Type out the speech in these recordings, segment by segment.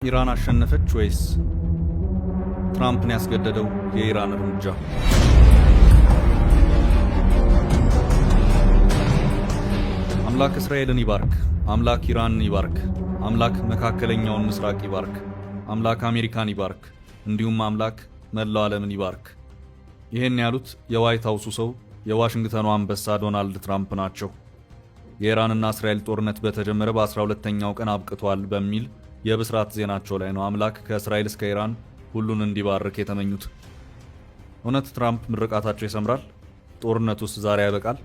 ኢራን አሸነፈች ወይስ ትራምፕን ያስገደደው የኢራን እርምጃ? አምላክ እስራኤልን ይባርክ፣ አምላክ ኢራንን ይባርክ፣ አምላክ መካከለኛውን ምስራቅ ይባርክ፣ አምላክ አሜሪካን ይባርክ፣ እንዲሁም አምላክ መላው ዓለምን ይባርክ። ይህን ያሉት የዋይት ሃውሱ ሰው የዋሽንግተኑ አንበሳ ዶናልድ ትራምፕ ናቸው። የኢራንና እስራኤል ጦርነት በተጀመረ በ12ኛው ቀን አብቅቷል በሚል የብስራት ዜናቸው ላይ ነው አምላክ ከእስራኤል እስከ ኢራን ሁሉን እንዲባርክ የተመኙት። እውነት ትራምፕ ምርቃታቸው ይሰምራል? ጦርነቱስ ዛሬ ያበቃል?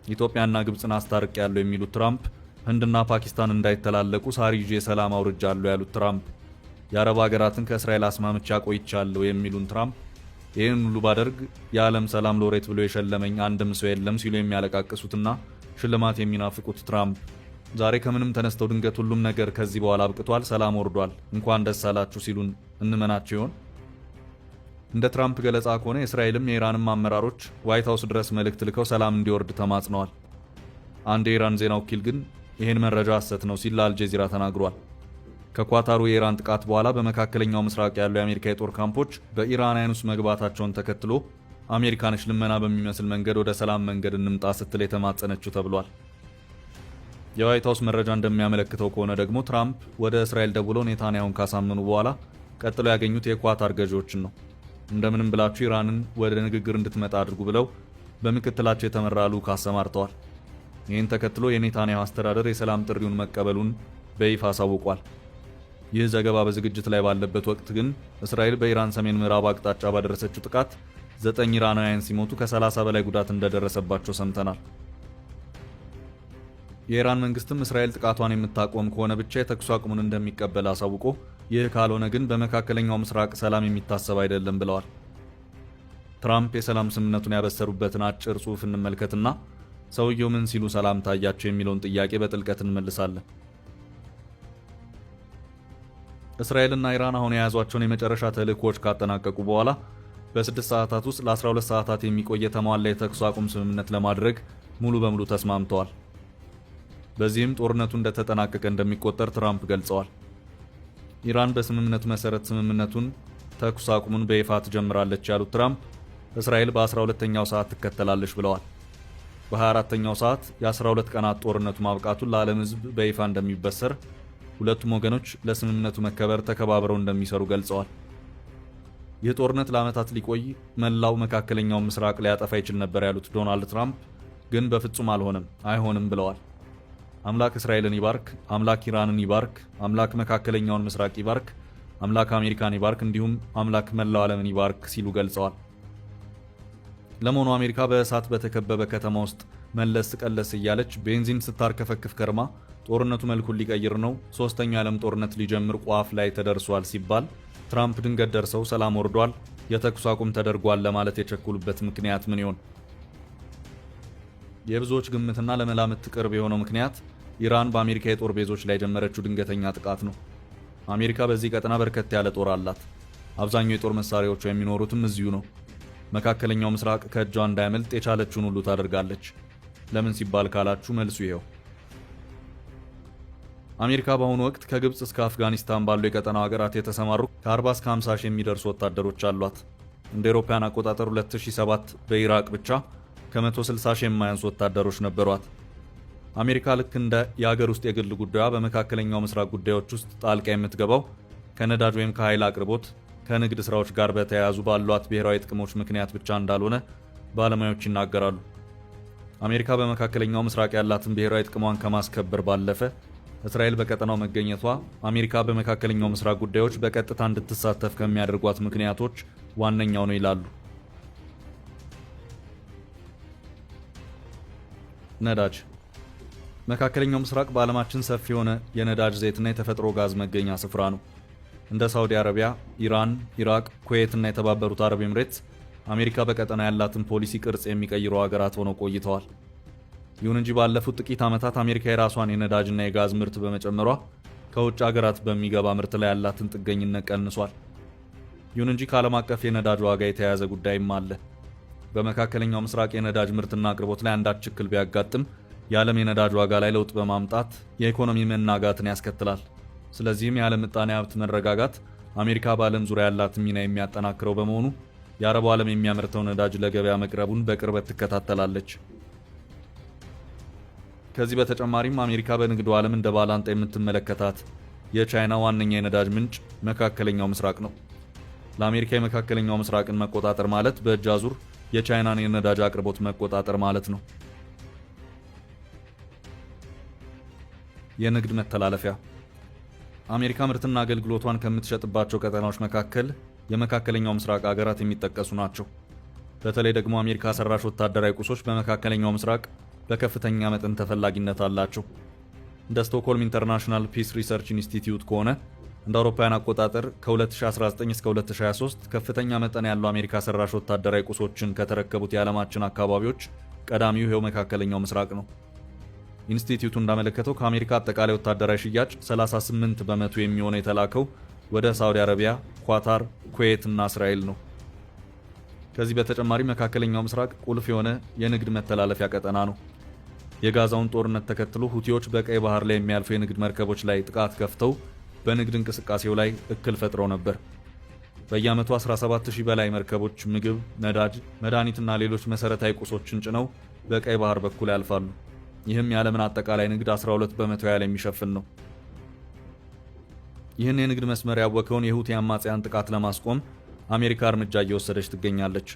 ኢትዮጵያና ግብፅን አስታርቅ ያለው የሚሉት ትራምፕ ህንድና ፓኪስታን እንዳይተላለቁ ሳር ይዤ ሰላም አውርጃለሁ ያሉት ትራምፕ የአረብ ሀገራትን ከእስራኤል አስማምቻ ቆይቻለሁ የሚሉን ትራምፕ ይህን ሁሉ ባደርግ የዓለም ሰላም ሎሬት ብሎ የሸለመኝ አንድም ሰው የለም ሲሉ የሚያለቃቅሱትና ሽልማት የሚናፍቁት ትራምፕ ዛሬ ከምንም ተነስተው ድንገት ሁሉም ነገር ከዚህ በኋላ አብቅቷል፣ ሰላም ወርዷል፣ እንኳን ደስ አላችሁ ሲሉን እንመናቸው ይሆን? እንደ ትራምፕ ገለጻ ከሆነ የእስራኤልም የኢራንም አመራሮች ዋይት ሃውስ ድረስ መልእክት ልከው ሰላም እንዲወርድ ተማጽነዋል። አንድ የኢራን ዜና ወኪል ግን ይህን መረጃ ሐሰት ነው ሲል ለአልጀዚራ ተናግሯል። ከኳታሩ የኢራን ጥቃት በኋላ በመካከለኛው ምስራቅ ያሉ የአሜሪካ የጦር ካምፖች በኢራናውያን ውስጥ መግባታቸውን ተከትሎ አሜሪካኖች ልመና በሚመስል መንገድ ወደ ሰላም መንገድ እንምጣ ስትል የተማጸነችው ተብሏል። የዋይት ሃውስ መረጃ እንደሚያመለክተው ከሆነ ደግሞ ትራምፕ ወደ እስራኤል ደውለው ኔታንያሁን ካሳመኑ በኋላ ቀጥሎ ያገኙት የኳታር ገዢዎችን ነው። እንደምንም ብላችሁ ኢራንን ወደ ንግግር እንድትመጣ አድርጉ ብለው በምክትላቸው የተመራ ልዑክ አሰማርተዋል። ይህን ተከትሎ የኔታንያሁ አስተዳደር የሰላም ጥሪውን መቀበሉን በይፋ አሳውቋል። ይህ ዘገባ በዝግጅት ላይ ባለበት ወቅት ግን እስራኤል በኢራን ሰሜን ምዕራብ አቅጣጫ ባደረሰችው ጥቃት 9 ኢራናውያን ሲሞቱ ከ30 በላይ ጉዳት እንደደረሰባቸው ሰምተናል። የኢራን መንግስትም እስራኤል ጥቃቷን የምታቆም ከሆነ ብቻ የተኩስ አቁሙን እንደሚቀበል አሳውቆ ይህ ካልሆነ ግን በመካከለኛው ምስራቅ ሰላም የሚታሰብ አይደለም ብለዋል። ትራምፕ የሰላም ስምምነቱን ያበሰሩበትን አጭር ጽሑፍ እንመልከትና ሰውየው ምን ሲሉ ሰላም ታያቸው የሚለውን ጥያቄ በጥልቀት እንመልሳለን። እስራኤልና ኢራን አሁን የያዟቸውን የመጨረሻ ተልእኮዎች ካጠናቀቁ በኋላ በ6 ሰዓታት ውስጥ ለ12 ሰዓታት የሚቆይ የተሟላ የተኩስ አቁም ስምምነት ለማድረግ ሙሉ በሙሉ ተስማምተዋል። በዚህም ጦርነቱ እንደተጠናቀቀ እንደሚቆጠር ትራምፕ ገልጸዋል። ኢራን በስምምነቱ መሰረት ስምምነቱን ተኩስ አቁሙን በይፋ ትጀምራለች ያሉት ትራምፕ እስራኤል በ12ኛው ሰዓት ትከተላለች ብለዋል። በ24ኛው ሰዓት የ12 ቀናት ጦርነቱ ማብቃቱን ለዓለም ሕዝብ በይፋ እንደሚበሰር ሁለቱም ወገኖች ለስምምነቱ መከበር ተከባብረው እንደሚሰሩ ገልጸዋል። ይህ ጦርነት ለዓመታት ሊቆይ መላው መካከለኛውን ምስራቅ ሊያጠፋ ይችል ነበር ያሉት ዶናልድ ትራምፕ ግን በፍጹም አልሆነም፣ አይሆንም ብለዋል። አምላክ እስራኤልን ይባርክ፣ አምላክ ኢራንን ይባርክ፣ አምላክ መካከለኛውን ምስራቅ ይባርክ፣ አምላክ አሜሪካን ይባርክ፣ እንዲሁም አምላክ መላው ዓለምን ይባርክ ሲሉ ገልጸዋል። ለመሆኑ አሜሪካ በእሳት በተከበበ ከተማ ውስጥ መለስ ቀለስ እያለች ቤንዚን ስታርከፈክፍ ከርማ ጦርነቱ መልኩን ሊቀይር ነው፣ ሶስተኛው የዓለም ጦርነት ሊጀምር ቋፍ ላይ ተደርሷል ሲባል ትራምፕ ድንገት ደርሰው ሰላም ወርዷል፣ የተኩስ አቁም ተደርጓል ለማለት የቸኩሉበት ምክንያት ምን ይሆን? የብዙዎች ግምትና ለመላምት ቅርብ የሆነው ምክንያት ኢራን በአሜሪካ የጦር ቤዞች ላይ የጀመረችው ድንገተኛ ጥቃት ነው። አሜሪካ በዚህ ቀጠና በርከት ያለ ጦር አላት። አብዛኛው የጦር መሳሪያዎቿ የሚኖሩትም እዚሁ ነው። መካከለኛው ምስራቅ ከእጇ እንዳያመልጥ የቻለችውን ሁሉ ታደርጋለች። ለምን ሲባል ካላችሁ መልሱ ይሄው። አሜሪካ በአሁኑ ወቅት ከግብፅ እስከ አፍጋኒስታን ባሉ የቀጠናው ሀገራት የተሰማሩ ከ40 እስከ 50 ሺህ የሚደርሱ ወታደሮች አሏት። እንደ አውሮፓውያን አቆጣጠር 2007 በኢራቅ ብቻ ከ160 ሺህ የማያንሱ ወታደሮች ነበሯት። አሜሪካ ልክ እንደ የሀገር ውስጥ የግል ጉዳዩ በመካከለኛው ምስራቅ ጉዳዮች ውስጥ ጣልቃ የምትገባው ከነዳጅ ወይም ከኃይል አቅርቦት፣ ከንግድ ስራዎች ጋር በተያያዙ ባሏት ብሔራዊ ጥቅሞች ምክንያት ብቻ እንዳልሆነ ባለሙያዎች ይናገራሉ። አሜሪካ በመካከለኛው ምስራቅ ያላትን ብሔራዊ ጥቅሟን ከማስከበር ባለፈ እስራኤል በቀጠናው መገኘቷ አሜሪካ በመካከለኛው ምስራቅ ጉዳዮች በቀጥታ እንድትሳተፍ ከሚያደርጓት ምክንያቶች ዋነኛው ነው ይላሉ። ነዳጅ። መካከለኛው ምስራቅ በዓለማችን ሰፊ የሆነ የነዳጅ ዘይትና የተፈጥሮ ጋዝ መገኛ ስፍራ ነው። እንደ ሳውዲ አረቢያ፣ ኢራን፣ ኢራቅ፣ ኩዌት እና የተባበሩት አረብ ኤምሬትስ አሜሪካ በቀጠና ያላትን ፖሊሲ ቅርጽ የሚቀይሩ ሀገራት ሆነው ቆይተዋል። ይሁን እንጂ ባለፉት ጥቂት ዓመታት አሜሪካ የራሷን የነዳጅና የጋዝ ምርት በመጨመሯ ከውጭ ሀገራት በሚገባ ምርት ላይ ያላትን ጥገኝነት ቀንሷል። ይሁን እንጂ ከዓለም አቀፍ የነዳጅ ዋጋ የተያያዘ ጉዳይም አለ። በመካከለኛው ምስራቅ የነዳጅ ምርትና አቅርቦት ላይ አንዳች ችግር ቢያጋጥም የዓለም የነዳጅ ዋጋ ላይ ለውጥ በማምጣት የኢኮኖሚ መናጋትን ያስከትላል። ስለዚህም የዓለም ምጣኔ ሀብት መረጋጋት አሜሪካ በዓለም ዙሪያ ያላት ሚና የሚያጠናክረው በመሆኑ የአረቡ ዓለም የሚያመርተው ነዳጅ ለገበያ መቅረቡን በቅርበት ትከታተላለች። ከዚህ በተጨማሪም አሜሪካ በንግዱ ዓለም እንደ ባላንጣ የምትመለከታት የቻይና ዋነኛ የነዳጅ ምንጭ መካከለኛው ምስራቅ ነው። ለአሜሪካ የመካከለኛው ምስራቅን መቆጣጠር ማለት በእጅ አዙር የቻይናን የነዳጅ አቅርቦት መቆጣጠር ማለት ነው። የንግድ መተላለፊያ አሜሪካ ምርትና አገልግሎቷን ከምትሸጥባቸው ቀጠናዎች መካከል የመካከለኛው ምስራቅ ሀገራት የሚጠቀሱ ናቸው። በተለይ ደግሞ አሜሪካ ሰራሽ ወታደራዊ ቁሶች በመካከለኛው ምስራቅ በከፍተኛ መጠን ተፈላጊነት አላቸው። እንደ ስቶክሆልም ኢንተርናሽናል ፒስ ሪሰርች ኢንስቲትዩት ከሆነ እንደ አውሮፓውያን አቆጣጠር ከ2019 እስከ 2023 ከፍተኛ መጠን ያለው አሜሪካ ሰራሽ ወታደራዊ ቁሶችን ከተረከቡት የዓለማችን አካባቢዎች ቀዳሚው ይኸው መካከለኛው ምስራቅ ነው። ኢንስቲትዩቱ እንዳመለከተው ከአሜሪካ አጠቃላይ ወታደራዊ ሽያጭ 38 በመቶ የሚሆነው የተላከው ወደ ሳዑዲ አረቢያ፣ ኳታር፣ ኩዌት እና እስራኤል ነው። ከዚህ በተጨማሪ መካከለኛው ምስራቅ ቁልፍ የሆነ የንግድ መተላለፊያ ቀጠና ነው። የጋዛውን ጦርነት ተከትሎ ሁቲዎች በቀይ ባህር ላይ የሚያልፉ የንግድ መርከቦች ላይ ጥቃት ከፍተው በንግድ እንቅስቃሴው ላይ እክል ፈጥረው ነበር። በየዓመቱ 17000 በላይ መርከቦች ምግብ፣ ነዳጅ፣ መድኃኒትና ሌሎች መሠረታዊ ቁሶችን ጭነው በቀይ ባህር በኩል ያልፋሉ። ይህም የዓለምን አጠቃላይ ንግድ 12 በመቶ ያህል የሚሸፍን ነው። ይህን የንግድ መስመር ያወከውን የሁቲ አማጽያን ጥቃት ለማስቆም አሜሪካ እርምጃ እየወሰደች ትገኛለች።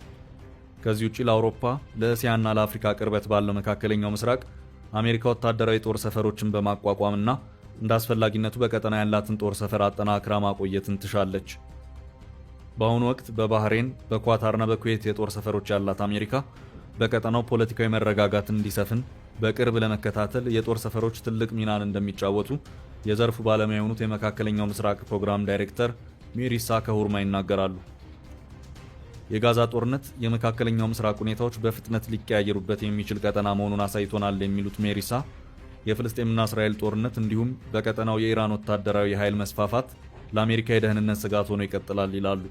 ከዚህ ውጪ ለአውሮፓ፣ ለእስያና ለአፍሪካ ቅርበት ባለው መካከለኛው ምስራቅ አሜሪካ ወታደራዊ ጦር ሰፈሮችን በማቋቋምና እንደ አስፈላጊነቱ በቀጠና ያላትን ጦር ሰፈር አጠናክራ ማቆየትን ትሻለች። በአሁኑ ወቅት በባህሬን፣ በኳታርና በኩዌት የጦር ሰፈሮች ያላት አሜሪካ በቀጠናው ፖለቲካዊ መረጋጋትን እንዲሰፍን በቅርብ ለመከታተል የጦር ሰፈሮች ትልቅ ሚናን እንደሚጫወቱ የዘርፉ ባለሙያ የሆኑት የመካከለኛው ምስራቅ ፕሮግራም ዳይሬክተር ሜሪሳ ከሁርማ ይናገራሉ። የጋዛ ጦርነት የመካከለኛው ምስራቅ ሁኔታዎች በፍጥነት ሊቀያየሩበት የሚችል ቀጠና መሆኑን አሳይቶናል የሚሉት ሜሪሳ የፍልስጤምና እስራኤል ጦርነት እንዲሁም በቀጠናው የኢራን ወታደራዊ ኃይል መስፋፋት ለአሜሪካ የደህንነት ስጋት ሆኖ ይቀጥላል ይላሉ።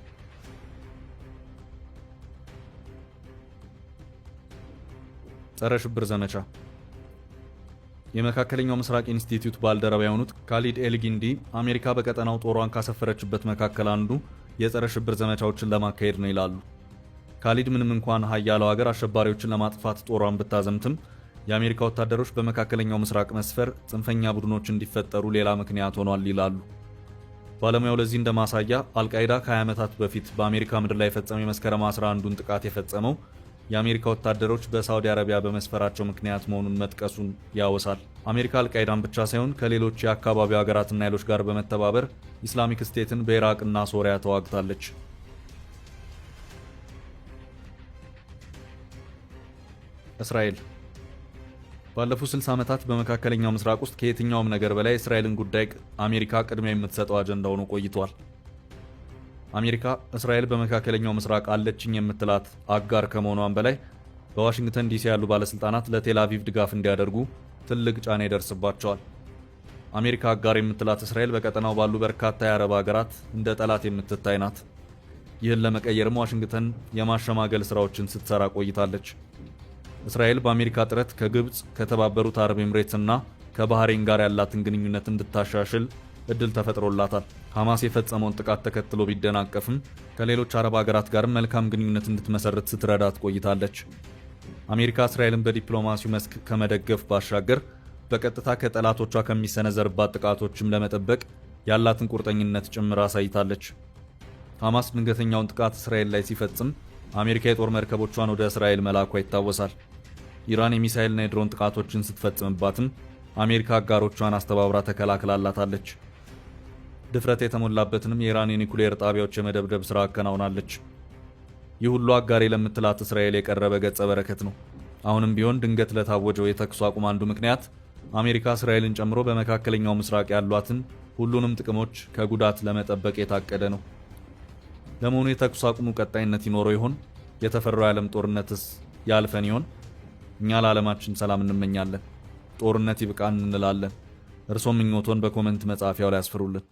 ጸረ ሽብር ዘመቻ የመካከለኛው ምስራቅ ኢንስቲትዩት ባልደረባ የሆኑት ካሊድ ኤልጊንዲ አሜሪካ በቀጠናው ጦሯን ካሰፈረችበት መካከል አንዱ የጸረ ሽብር ዘመቻዎችን ለማካሄድ ነው ይላሉ። ካሊድ ምንም እንኳን ሀያለው ሀገር አሸባሪዎችን ለማጥፋት ጦሯን ብታዘምትም የአሜሪካ ወታደሮች በመካከለኛው ምስራቅ መስፈር ጽንፈኛ ቡድኖች እንዲፈጠሩ ሌላ ምክንያት ሆኗል ይላሉ። ባለሙያው ለዚህ እንደማሳያ አልቃይዳ ከ20 ዓመታት በፊት በአሜሪካ ምድር ላይ የፈጸመው የመስከረም 11ዱን ጥቃት የፈጸመው የአሜሪካ ወታደሮች በሳዑዲ አረቢያ በመስፈራቸው ምክንያት መሆኑን መጥቀሱን ያወሳል። አሜሪካ አልቃይዳን ብቻ ሳይሆን ከሌሎች የአካባቢው ሀገራትና ኃይሎች ጋር በመተባበር ኢስላሚክ ስቴትን በኢራቅና ሶሪያ ተዋግታለች። እስራኤል ባለፉት 60 ዓመታት በመካከለኛው ምስራቅ ውስጥ ከየትኛውም ነገር በላይ እስራኤልን ጉዳይ አሜሪካ ቅድሚያ የምትሰጠው አጀንዳ ሆኖ ቆይቷል። አሜሪካ እስራኤል በመካከለኛው ምስራቅ አለችኝ የምትላት አጋር ከመሆኗም በላይ በዋሽንግተን ዲሲ ያሉ ባለስልጣናት ለቴል አቪቭ ድጋፍ እንዲያደርጉ ትልቅ ጫና ይደርስባቸዋል። አሜሪካ አጋር የምትላት እስራኤል በቀጠናው ባሉ በርካታ የአረብ ሀገራት እንደ ጠላት የምትታይ ናት። ይህን ለመቀየርም ዋሽንግተን የማሸማገል ስራዎችን ስትሰራ ቆይታለች። እስራኤል በአሜሪካ ጥረት ከግብፅ፣ ከተባበሩት አረብ ኤምሬትስና ከባህሬን ጋር ያላትን ግንኙነት እንድታሻሽል እድል ተፈጥሮላታል። ሐማስ የፈጸመውን ጥቃት ተከትሎ ቢደናቀፍም ከሌሎች አረብ ሀገራት ጋርም መልካም ግንኙነት እንድትመሰርት ስትረዳት ቆይታለች። አሜሪካ እስራኤልን በዲፕሎማሲው መስክ ከመደገፍ ባሻገር በቀጥታ ከጠላቶቿ ከሚሰነዘርባት ጥቃቶችም ለመጠበቅ ያላትን ቁርጠኝነት ጭምር አሳይታለች። ሐማስ ድንገተኛውን ጥቃት እስራኤል ላይ ሲፈጽም አሜሪካ የጦር መርከቦቿን ወደ እስራኤል መላኳ ይታወሳል። ኢራን የሚሳኤልና የድሮን ጥቃቶችን ስትፈጽምባትም አሜሪካ አጋሮቿን አስተባብራ ተከላክላላታለች። ድፍረት የተሞላበትንም የኢራን የኒኩሌር ጣቢያዎች የመደብደብ ሥራ አከናውናለች። ይህ ሁሉ አጋሬ ለምትላት እስራኤል የቀረበ ገጸ በረከት ነው። አሁንም ቢሆን ድንገት ለታወጀው የተኩስ አቁም አንዱ ምክንያት አሜሪካ እስራኤልን ጨምሮ በመካከለኛው ምስራቅ ያሏትን ሁሉንም ጥቅሞች ከጉዳት ለመጠበቅ የታቀደ ነው። ለመሆኑ የተኩስ አቁሙ ቀጣይነት ይኖረው ይሆን? የተፈራው የዓለም ጦርነትስ ያልፈን ይሆን? እኛ ለዓለማችን ሰላም እንመኛለን። ጦርነት ይብቃን እንላለን። እርሶም ምኞቶን በኮመንት መጻፊያው ላይ ያስፍሩልን።